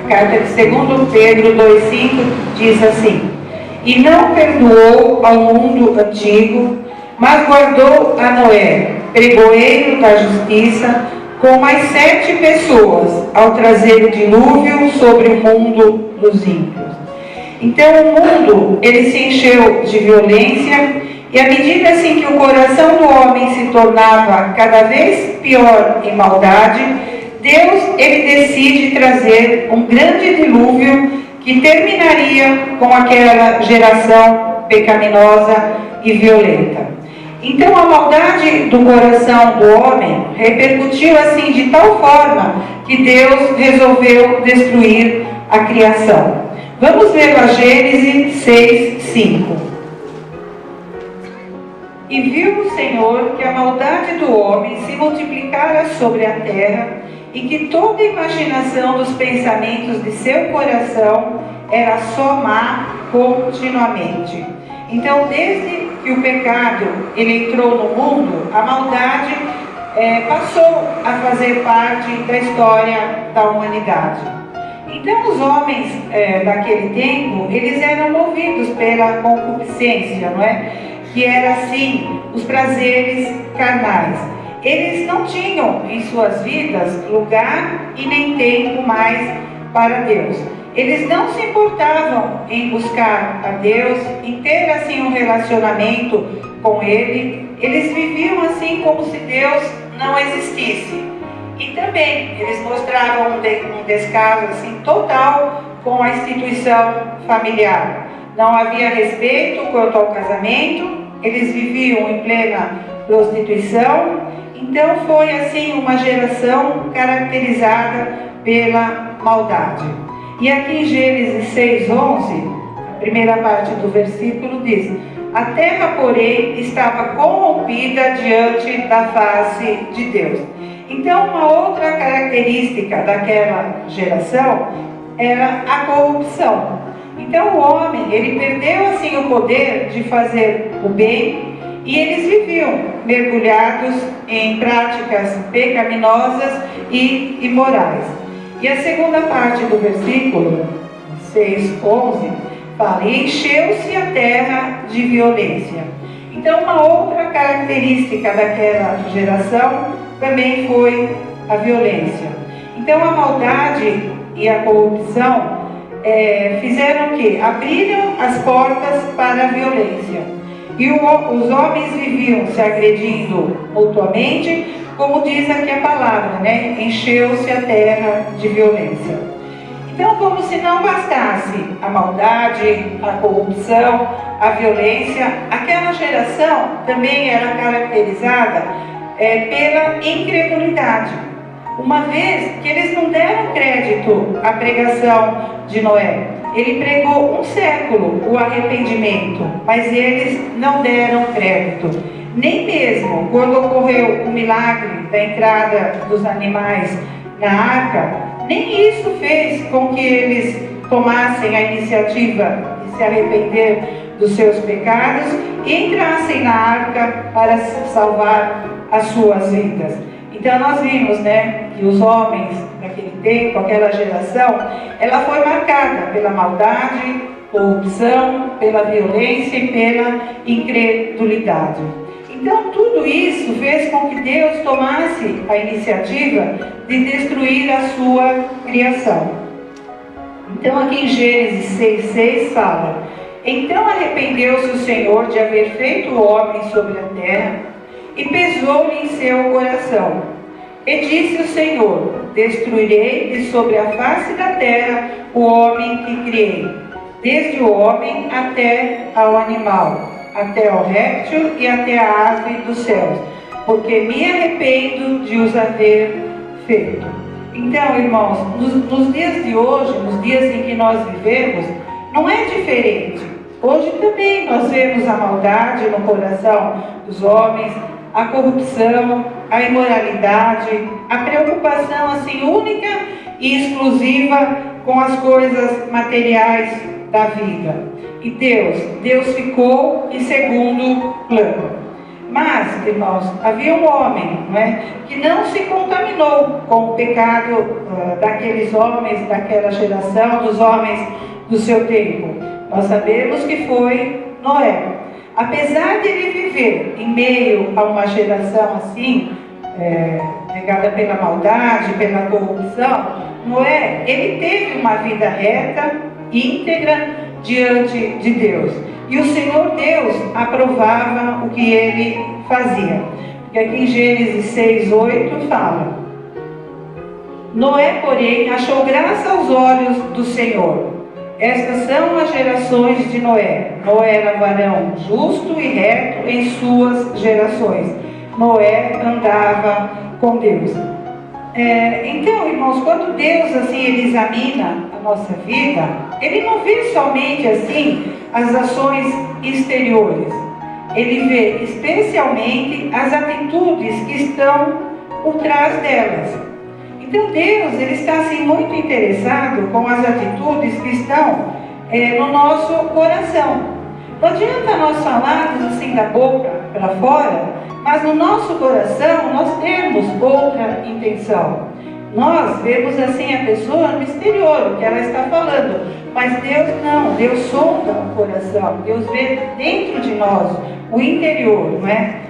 carta de 2 Pedro 2,5 diz assim: e não perdoou ao mundo antigo, mas guardou a Noé, pregoeiro da justiça, com mais 7 pessoas, ao trazer o dilúvio sobre o mundo dos ímpios. Então o mundo, ele se encheu de violência, e à medida assim que o coração do homem se tornava cada vez pior em maldade, Deus, ele decide trazer um grande dilúvio que terminaria com aquela geração pecaminosa e violenta. Então a maldade do coração do homem repercutiu assim de tal forma que Deus resolveu destruir a criação. Vamos ver a Gênesis 6:5. E viu o Senhor que a maldade do homem se multiplicara sobre a terra, e que toda a imaginação dos pensamentos de seu coração era só má continuamente. Então, desde que o pecado ele entrou no mundo, a maldade passou a fazer parte da história da humanidade. Então, os homens daquele tempo, eles eram movidos pela concupiscência, não é? Que era assim, os prazeres carnais. Eles não tinham em suas vidas lugar e nem tempo mais para Deus. Eles não se importavam em buscar a Deus, em ter assim um relacionamento com Ele. Eles viviam assim como se Deus não existisse. E também eles mostravam um descaso assim total com a instituição familiar. Não havia respeito quanto ao casamento. Eles viviam em plena prostituição. Então foi assim uma geração caracterizada pela maldade. E aqui em Gênesis 6:11, a primeira parte do versículo diz: a terra, porém, estava corrompida diante da face de Deus. Então, uma outra característica daquela geração era a corrupção. Então, o homem, ele perdeu assim o poder de fazer o bem, e eles viviam mergulhados em práticas pecaminosas e imorais. E a segunda parte do versículo 6:11 fala: e encheu-se a terra de violência. Então, uma outra característica daquela geração também foi a violência. Então, a maldade e a corrupção fizeram o quê? Abriram as portas para a violência. E os homens viviam se agredindo mutuamente, como diz aqui a palavra, né? Encheu-se a terra de violência. Então, como se não bastasse a maldade, a corrupção, a violência, aquela geração também era caracterizada pela incredulidade. Uma vez que eles não deram crédito à pregação de Noé. Ele pregou 1 século o arrependimento, mas eles não deram crédito. Nem mesmo quando ocorreu o milagre da entrada dos animais na arca, nem isso fez com que eles tomassem a iniciativa de se arrepender dos seus pecados e entrassem na arca para salvar as suas vidas. Então nós vimos, né, que os homens daquele tempo, aquela geração, ela foi marcada pela maldade, corrupção, pela violência e pela incredulidade. Então tudo isso fez com que Deus tomasse a iniciativa de destruir a sua criação. Então aqui em Gênesis 6:6 fala: então arrependeu-se o Senhor de haver feito o homem sobre a terra, e pesou-lhe em seu coração. E disse o Senhor: destruirei de sobre a face da terra o homem que criei, desde o homem até ao animal, até ao réptil e até a ave dos céus, porque me arrependo de os haver feito. Então, irmãos, nos dias de hoje, nos dias em que nós vivemos, não é diferente. Hoje também nós vemos a maldade no coração dos homens, a corrupção, a imoralidade, a preocupação assim única e exclusiva com as coisas materiais da vida. E Deus ficou em segundo plano. Mas, irmãos, havia um homem, não é, que não se contaminou com o pecado daqueles homens, daquela geração, dos homens do seu tempo. Nós sabemos que foi Noé. Apesar de ele viver em meio a uma geração assim, regada pela maldade, pela corrupção, Noé, ele teve uma vida reta, íntegra, diante de Deus. E o Senhor Deus aprovava o que ele fazia. Porque aqui em Gênesis 6:8 fala: Noé, porém, achou graça aos olhos do Senhor. Estas são as gerações de Noé. Noé era varão justo e reto em suas gerações. Noé andava com Deus. Então, irmãos, quando Deus assim ele examina a nossa vida, Ele não vê somente assim as ações exteriores. Ele vê especialmente as atitudes que estão por trás delas. Então Deus ele está assim muito interessado com as atitudes que estão no nosso coração. Não adianta nós falarmos assim da boca para fora, mas no nosso coração nós temos outra intenção. Nós vemos assim a pessoa no exterior, o que ela está falando, mas Deus não, Deus sonda o coração, Deus vê dentro de nós, o interior, não é?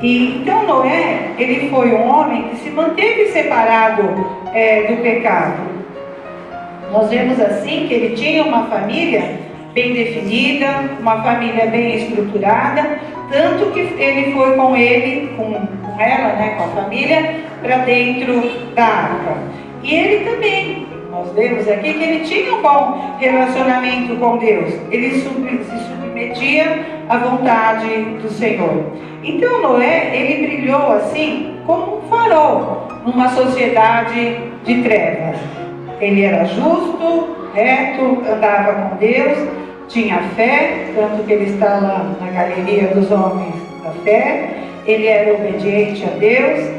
E então Noé, ele foi um homem que se manteve separado do pecado. Nós vemos assim que ele tinha uma família bem definida, uma família bem estruturada, tanto que ele foi com ela, né, com a família, para dentro da arca. E ele também, nós vemos aqui que ele tinha um bom relacionamento com Deus, ele se submetia à vontade do Senhor. Então Noé, ele brilhou assim como um farol numa sociedade de trevas. Ele era justo, reto, andava com Deus, tinha fé, tanto que ele está lá na galeria dos homens da fé. Ele era obediente a Deus,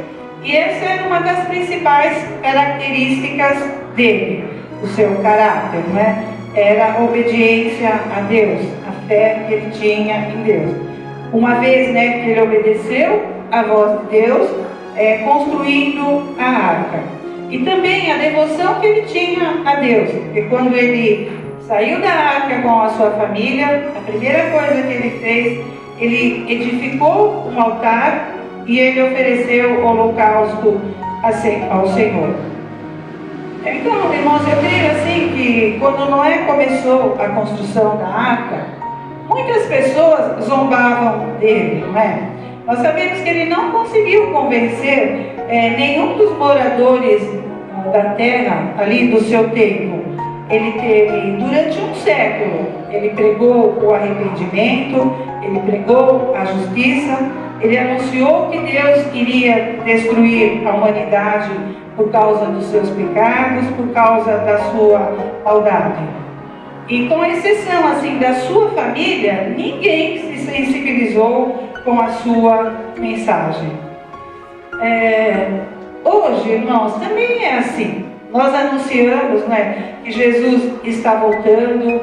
e essa era uma das principais características dele, do seu caráter, não é? Era a obediência a Deus, a fé que ele tinha em Deus. Uma vez, né, que ele obedeceu à voz de Deus, construindo a arca. E também a devoção que ele tinha a Deus, porque quando ele saiu da arca com a sua família, a primeira coisa que ele fez, ele edificou um altar e ele ofereceu holocausto ao Senhor. Então, irmãos, eu creio assim que quando Noé começou a construção da arca, muitas pessoas zombavam dele, não é? Nós sabemos que ele não conseguiu convencer nenhum dos moradores da terra ali do seu tempo. Ele teve, durante um século, ele pregou o arrependimento, ele pregou a justiça, ele anunciou que Deus iria destruir a humanidade por causa dos seus pecados, por causa da sua maldade. E com exceção assim da sua família, ninguém se sensibilizou com a sua mensagem. Hoje, irmãos, também é assim. Nós anunciamos, né, que Jesus está voltando,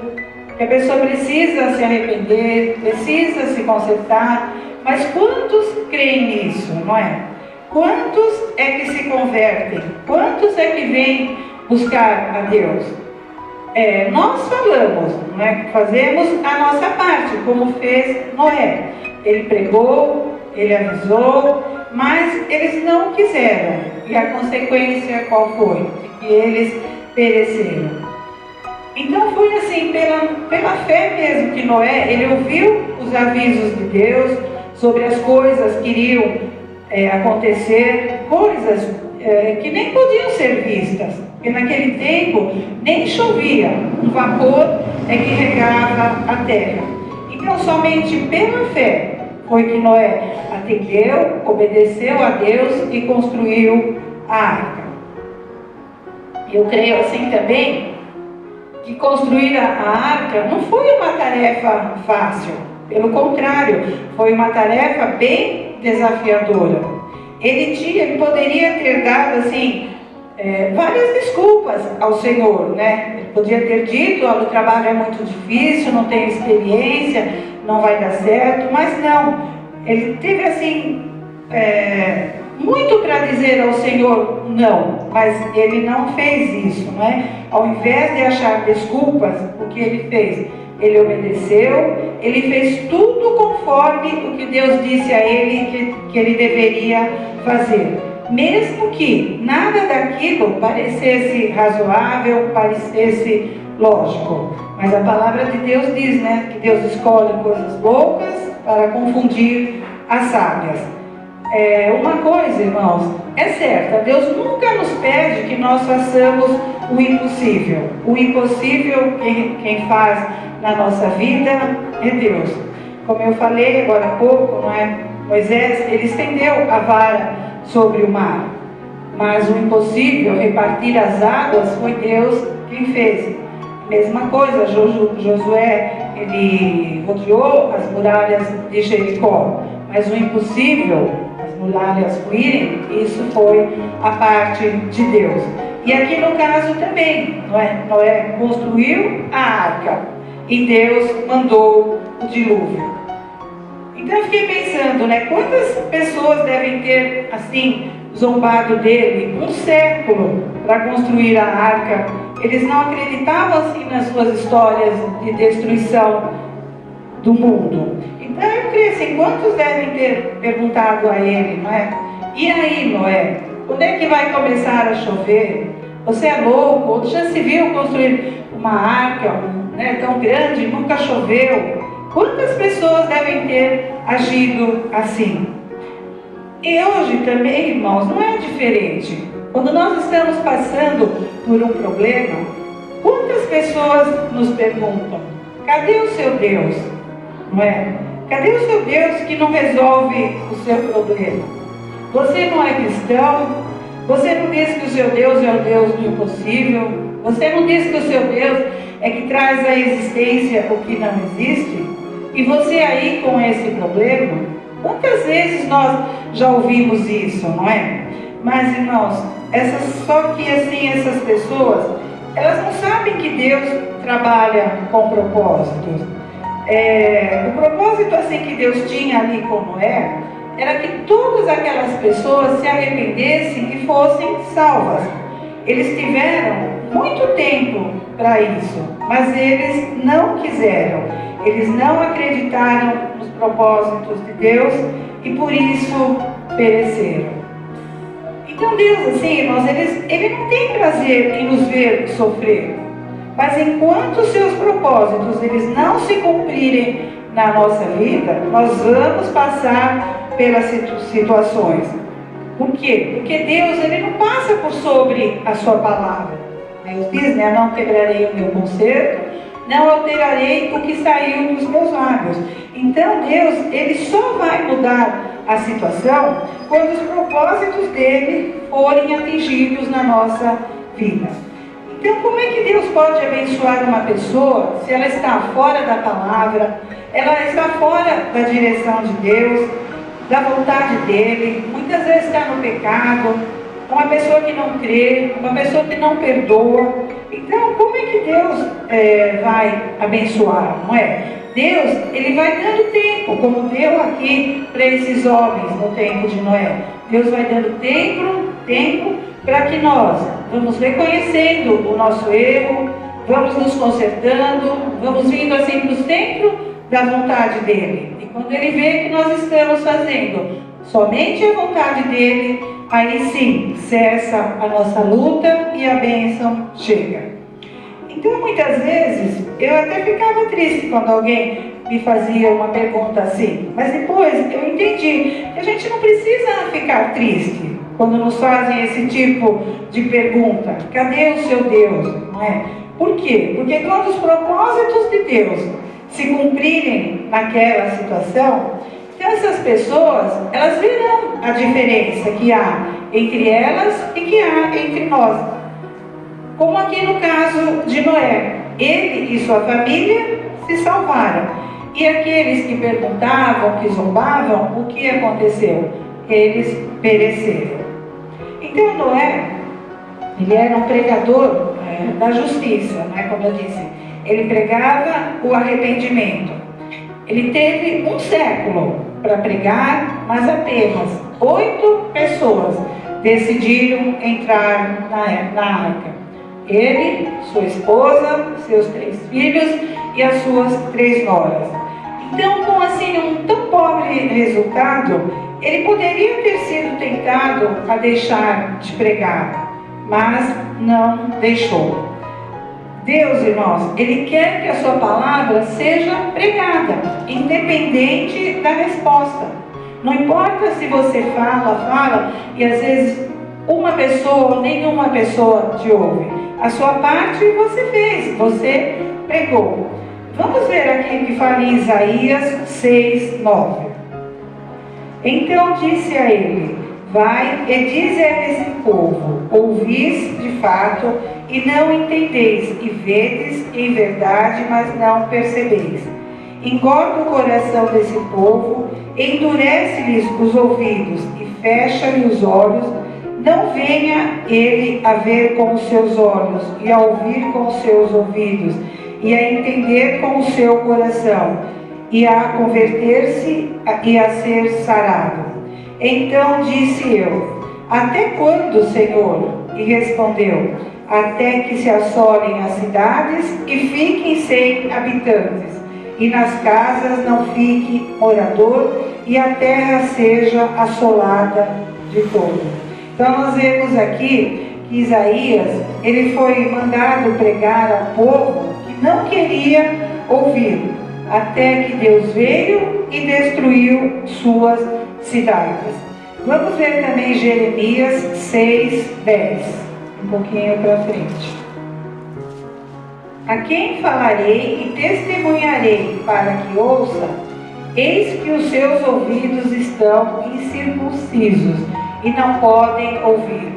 que a pessoa precisa se arrepender, precisa se consertar, mas quantos creem nisso, não é? Quantos é que se convertem? Quantos é que vêm buscar a Deus? Nós falamos, não é? Fazemos a nossa parte, como fez Noé. Ele pregou, ele avisou, mas eles não quiseram. E a consequência qual foi? Que eles pereceram. Então foi assim, pela fé mesmo que Noé, ele ouviu os avisos de Deus sobre as coisas que iriam acontecer, coisas que nem podiam ser vistas, porque naquele tempo nem chovia, um vapor que regava a terra. Então somente pela fé foi que Noé atendeu, obedeceu a Deus e construiu a arca. Eu creio assim também que construir a arca não foi uma tarefa fácil, pelo contrário, foi uma tarefa bem desafiadora. Ele poderia ter dado assim várias desculpas ao Senhor, né? Ele podia ter dito: o trabalho é muito difícil, não tenho experiência, não vai dar certo, mas não. ele teve assim, muito para dizer ao Senhor não, mas ele não fez isso, não é? Ao invés de achar desculpas, o que ele fez? Ele obedeceu, ele fez tudo conforme o que Deus disse a ele que ele deveria fazer. Mesmo que nada daquilo parecesse razoável, parecesse lógico. Mas a palavra de Deus diz, né, que Deus escolhe coisas loucas para confundir as sábias. Uma coisa, irmãos, é certa, Deus nunca nos pede que nós façamos o impossível. O impossível, quem faz na nossa vida é Deus. Como eu falei agora há pouco, não é? Moisés, ele estendeu a vara sobre o mar. Mas o impossível, repartir as águas, foi Deus quem fez. Mesma coisa, Josué, ele rodeou as muralhas de Jericó. Mas o impossível, as muralhas ruírem, isso foi a parte de Deus. E aqui no caso também, Noé construiu a arca e Deus mandou o dilúvio. Então eu fiquei pensando, né, quantas pessoas devem ter assim zombado dele um século para construir a arca. Eles não acreditavam assim nas suas histórias de destruição do mundo. Então eu creio assim, quantos devem ter perguntado a ele, não é? E aí, Noé, quando é que vai começar a chover? Você é louco? Ou já se viu construir uma arca, né, tão grande, nunca choveu? Quantas pessoas devem ter agido assim? E hoje também, irmãos, não é diferente. Quando nós estamos passando por um problema, quantas pessoas nos perguntam: cadê o seu Deus? Não é? Cadê o seu Deus que não resolve o seu problema? Você não é cristão? Você não diz que o seu Deus é o Deus do impossível? Você não diz que o seu Deus é que traz à existência o que não existe? E você aí com esse problema? Quantas vezes nós já ouvimos isso, não é? Mas, irmãos, só que assim, essas pessoas, elas não sabem que Deus trabalha com propósitos. O propósito assim que Deus tinha ali com Noé era que todas aquelas pessoas se arrependessem e fossem salvas. Eles tiveram muito tempo para isso, mas eles não quiseram. Eles não acreditaram nos propósitos de Deus e por isso pereceram. Então Deus, assim, irmãos, Ele não tem prazer em nos ver sofrer. Mas enquanto os seus propósitos eles não se cumprirem na nossa vida, nós vamos passar pelas situações. Por quê? Porque Deus, Ele não passa por sobre a sua palavra. Deus diz, né? Não quebrarei o meu conserto, não alterarei o que saiu dos meus lábios. Então Deus, Ele só vai mudar a situação quando os propósitos dele forem atingidos na nossa vida. Então, como é que Deus pode abençoar uma pessoa se ela está fora da palavra, ela está fora da direção de Deus, da vontade dele, muitas vezes está no pecado, uma pessoa que não crê, uma pessoa que não perdoa? Então, como é que Deus vai abençoar, não é? Deus, Ele vai dando tempo, como deu aqui para esses homens no tempo de Noé. Deus vai dando tempo para que nós vamos reconhecendo o nosso erro, vamos nos consertando, vamos vindo assim para o centro da vontade dEle. E quando Ele vê que nós estamos fazendo somente a vontade dEle, aí sim cessa a nossa luta e a bênção chega. Então, muitas vezes, eu até ficava triste quando alguém me fazia uma pergunta assim. Mas depois eu entendi que a gente não precisa ficar triste quando nos fazem esse tipo de pergunta. Cadê o seu Deus? Não é? Por quê? Porque quando os propósitos de Deus se cumprirem naquela situação, então essas pessoas, elas verão a diferença que há entre elas e que há entre nós. Como aqui no caso de Noé, ele e sua família se salvaram. E aqueles que perguntavam, que zombavam, o que aconteceu? Eles pereceram. Então Noé, ele era um pregador da justiça, né, como eu disse. Ele pregava o arrependimento. Ele teve um século para pregar, mas apenas 8 pessoas decidiram entrar na arca. Ele, sua esposa, seus 3 filhos e as suas 3 noras. Então, com assim um tão pobre resultado, ele poderia ter sido tentado a deixar de pregar, mas não deixou. Deus, irmãos, Ele quer que a sua palavra seja pregada, independente da resposta. Não importa se você fala, e às vezes uma pessoa ou nenhuma pessoa te ouve. A sua parte você fez, você pregou. Vamos ver aqui o que fala em Isaías 6:9. Então disse a ele: vai e dize a esse povo: ouvis de fato e não entendeis, e vedes em verdade, mas não percebeis. Engorda o coração desse povo, endurece-lhes os ouvidos e fecha-lhe os olhos. Não venha ele a ver com os seus olhos, e a ouvir com os seus ouvidos, e a entender com o seu coração, e a converter-se e a ser sarado. Então disse eu: até quando, Senhor? E respondeu: até que se assolem as cidades e fiquem sem habitantes, e nas casas não fique morador, e a terra seja assolada de todo. Então nós vemos aqui que Isaías, ele foi mandado pregar ao povo que não queria ouvir, até que Deus veio e destruiu suas cidades. Vamos ver também Jeremias 6:10, um pouquinho para frente. A quem falarei e testemunharei para que ouça? Eis que os seus ouvidos estão incircuncisos e não podem ouvir.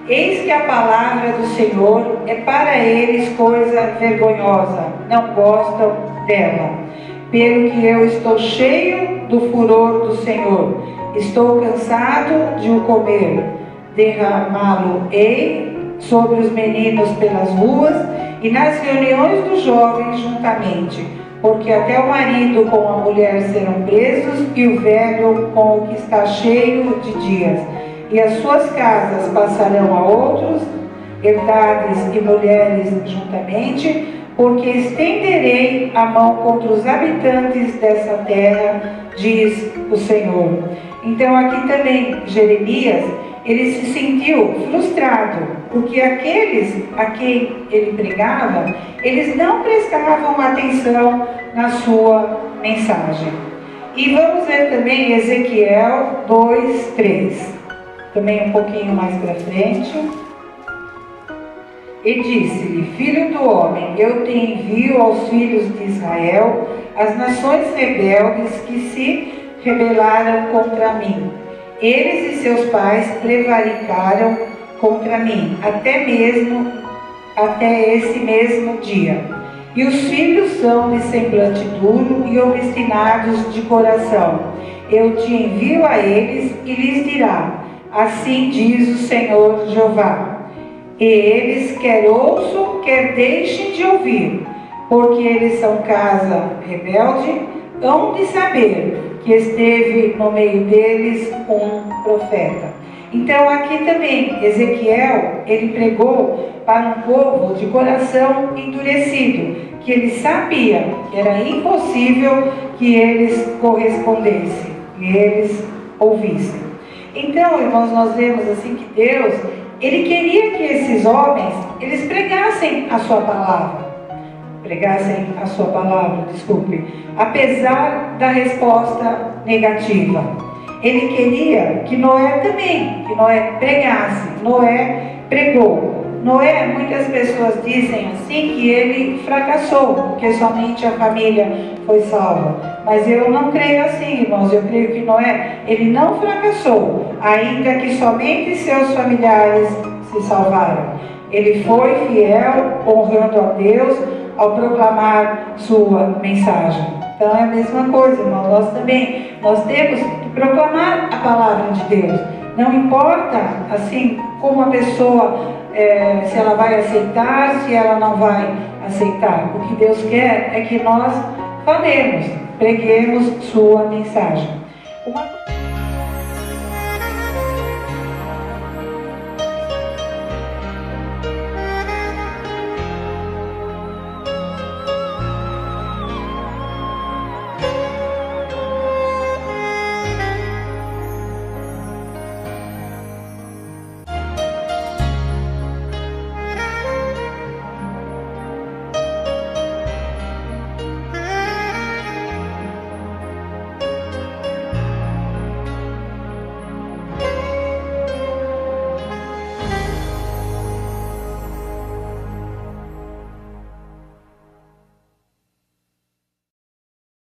Eis que a palavra do Senhor é para eles coisa vergonhosa, não gostam dela. Pelo que eu estou cheio do furor do Senhor, estou cansado de o comer. Derramá-lo-ei sobre os meninos pelas ruas e nas reuniões dos jovens juntamente, porque até o marido com a mulher serão presos e o velho com o que está cheio de dias. E as suas casas passarão a outros, herdades e mulheres juntamente, porque estenderei a mão contra os habitantes dessa terra, diz o Senhor. Então aqui também Jeremias, ele se sentiu frustrado, porque aqueles a quem ele pregava, eles não prestavam atenção na sua mensagem. E vamos ver também Ezequiel 2:3. Também um pouquinho mais para frente. E disse-lhe: filho do homem, eu te envio aos filhos de Israel, as nações rebeldes que se rebelaram contra mim. Eles e seus pais prevaricaram contra mim, até esse mesmo dia. E os filhos são de semblante duro e obstinados de coração. Eu te envio a eles e lhes dirá: assim diz o Senhor Jeová. E eles quer ouçam, quer deixem de ouvir, porque eles são casa rebelde, hão de saber que esteve no meio deles um profeta. Então aqui também Ezequiel, ele pregou para um povo de coração endurecido, que ele sabia que era impossível que eles correspondessem, que eles ouvissem. Então, irmãos, nós vemos assim que Deus, ele queria que esses homens, eles pregassem a sua palavra. Apesar da resposta negativa. Ele queria que Noé também, que Noé pregasse. Noé pregou. Noé, muitas pessoas dizem assim que ele fracassou, porque somente a família foi salva. Mas eu não creio assim, irmãos. Eu creio que Noé, ele não fracassou, ainda que somente seus familiares se salvaram. Ele foi fiel, honrando a Deus, ao proclamar sua mensagem. Então é a mesma coisa, irmão. Nós também, nós temos que proclamar a palavra de Deus. Não importa, assim, como a pessoa, se ela vai aceitar, se ela não vai aceitar. O que Deus quer é que nós falemos, preguemos sua mensagem. Uma